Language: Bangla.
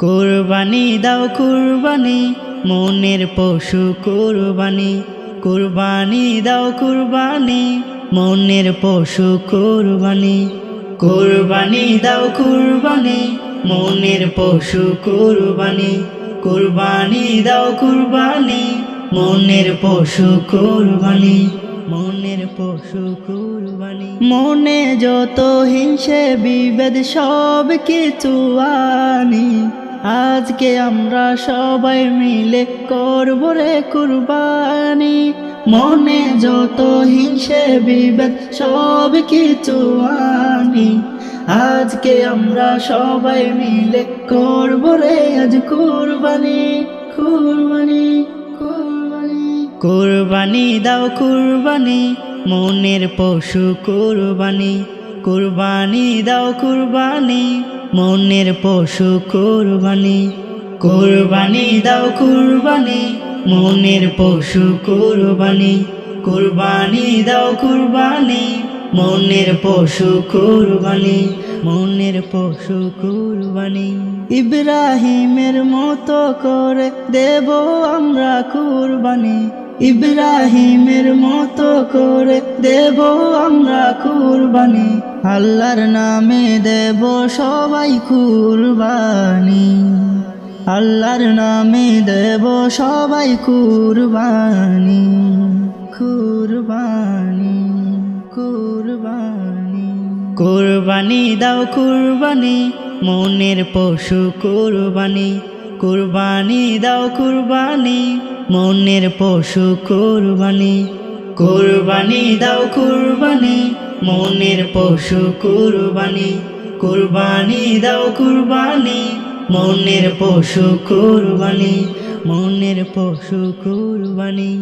কুরবানি দাও কুরবানি মনের পশু কুরবানি, কুরবানি দাও কুরবানি মনের পশু কুরবানি, কুরবানি দাও কুরবানি মনের পশু কুরবানি, কুরবানি দাও কুরবানি মনের পশু কুরবানি, মনের পশু কুরবানি। মনে যত হিংসে বিভেদ সব কিছু আনি, আজকে আমরা সবাই মিলে করব রে কুরবানি। মনে যত হিংসে বিভেদ সব কিছু আনি, আজকে আমরা সবাই মিলে করব রে আজ কুরবানি, কুরবানি, কুরবানি। কুরবানি দাও কুরবানি মনের পশু কুরবানি, কুরবানি দাও কুরবানি মনের পশু কুরবানি, কুরবানি দাও কুরবানি মনের পশু কুরবানি, কুরবানি দাও কুরবানি মনের পশু কুরবানি, মনের পশু কুরবানি। ইব্রাহিমের মতো করে দেব আমরা কুরবানি, ইব্রাহিমের মতো করে দেব আমরা কুরবানি, আল্লাহর নামে দেব সবাই কুরবানি, আল্লাহর নামে দেব সবাই কুরবানি, কুরবানি, কুরবানি। কুরবানি দাও কুরবানি মনের পশু কুরবানি, কুরবানি দাও কুরবানি মনের পশু কুরবানি, কুরবানি দাও কুরবানি মনের পশু কুরবানি, কুরবানি দাও কুরবানি মনের পশু কুরবানি, মনের পশু কুরবানি।